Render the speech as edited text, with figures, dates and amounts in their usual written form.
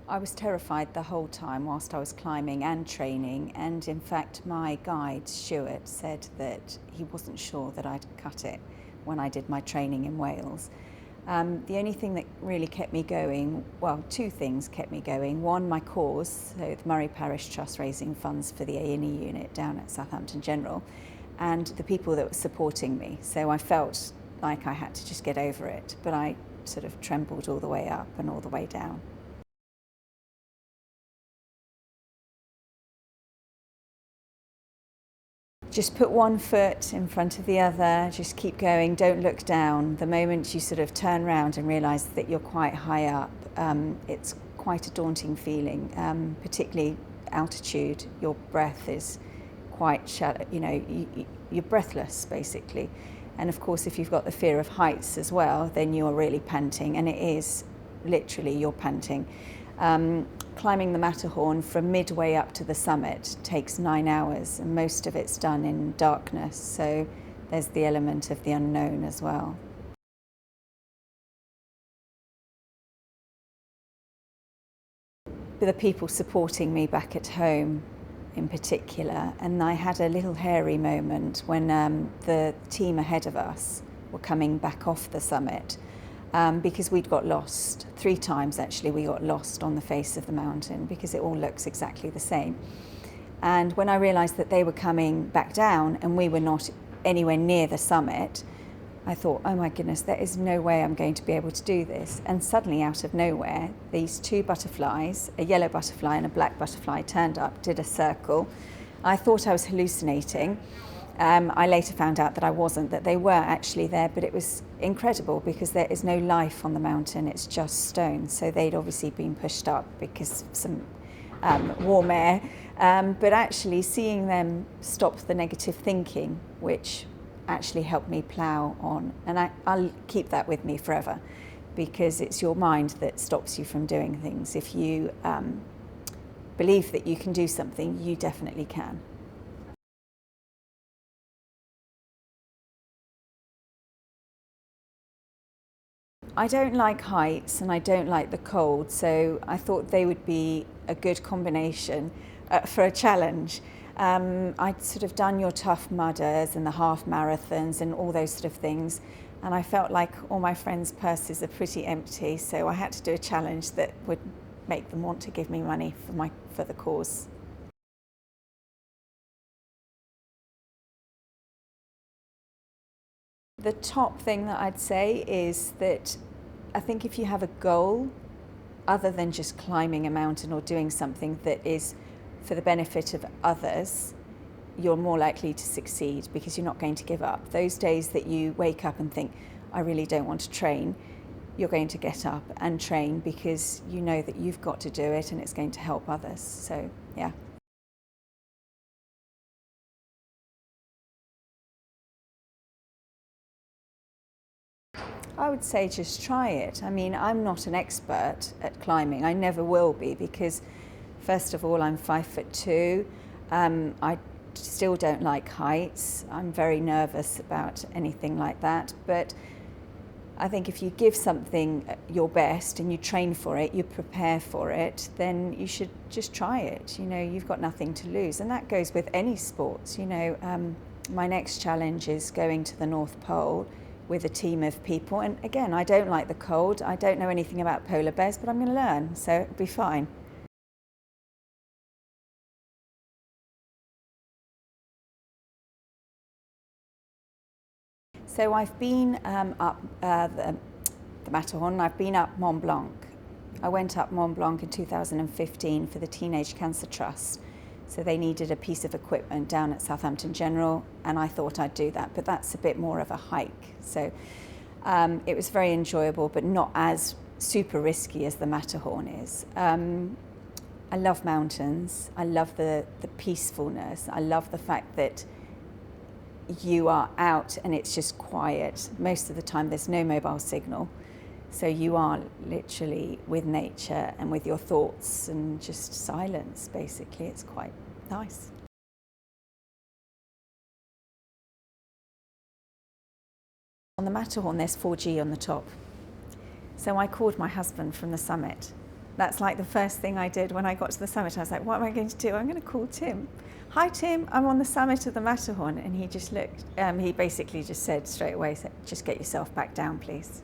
I was terrified the whole time whilst I was climbing and training, and in fact my guide Stuart said that he wasn't sure that I'd cut it when I did my training in Wales. The only thing that really kept me going, well, two things kept me going. One, my cause, so the Murray Parish Trust raising funds for the A&E unit down at Southampton General, and the people that were supporting me. So I felt like I had to just get over it, but I sort of trembled all the way up and all the way down. Just put one foot in front of the other, just keep going, don't look down. The moment you sort of turn around and realise that you're quite high up, it's quite a daunting feeling, particularly altitude. Your breath is quite shallow, you're breathless basically. And of course, if you've got the fear of heights as well, then you're really panting, and it is literally you're panting. Climbing the Matterhorn from midway up to the summit takes 9 hours, and most of it's done in darkness, so there's the element of the unknown as well. The people supporting me back at home in particular, and I had a little hairy moment when the team ahead of us were coming back off the summit. Because we'd got lost 3 times. Actually, we got lost on the face of the mountain because it all looks exactly the same. And when I realised that they were coming back down and we were not anywhere near the summit, I thought, oh my goodness, there is no way I'm going to be able to do this. And suddenly, out of nowhere, these 2 butterflies, a yellow butterfly and a black butterfly, turned up, did a circle. I thought I was hallucinating. I later found out that I wasn't, that they were actually there, but it was incredible because there is no life on the mountain, it's just stone. So they'd obviously been pushed up because of some warm air, but actually seeing them stop the negative thinking, which actually helped me plough on. And I'll keep that with me forever, because it's your mind that stops you from doing things. If you believe that you can do something, you definitely can. I don't like heights and I don't like the cold, so I thought they would be a good combination for a challenge. I'd sort of done your Tough Mudders and the half marathons and all those sort of things, and I felt like all my friends' purses are pretty empty, so I had to do a challenge that would make them want to give me money for the cause. The top thing that I'd say is that I think if you have a goal other than just climbing a mountain or doing something that is for the benefit of others, you're more likely to succeed because you're not going to give up. Those days that you wake up and think, I really don't want to train, you're going to get up and train because you know that you've got to do it and it's going to help others. So, yeah. I would say just try it. I mean, I'm not an expert at climbing. I never will be because, first of all, I'm 5'2". I still don't like heights. I'm very nervous about anything like that. But I think if you give something your best and you train for it, you prepare for it, then you should just try it. You've got nothing to lose. And that goes with any sports. My next challenge is going to the North Pole with a team of people. And again, I don't like the cold. I don't know anything about polar bears, but I'm going to learn, so it'll be fine. So I've been up the Matterhorn, I've been up Mont Blanc. I went up Mont Blanc in 2015 for the Teenage Cancer Trust. So they needed a piece of equipment down at Southampton General, and I thought I'd do that, but that's a bit more of a hike. So it was very enjoyable, but not as super risky as the Matterhorn is. I love mountains. I love the peacefulness. I love the fact that you are out and it's just quiet. Most of the time there's no mobile signal. So you are literally with nature and with your thoughts and just silence, basically. It's quite nice. On the Matterhorn, there's 4G on the top. So I called my husband from the summit That's like the first thing I did when I got to the summit. I was like, what am I going to do? I'm going to call Tim. Hi Tim, I'm on the summit of the Matterhorn. And he just looked, he basically just said straight away, just get yourself back down, please.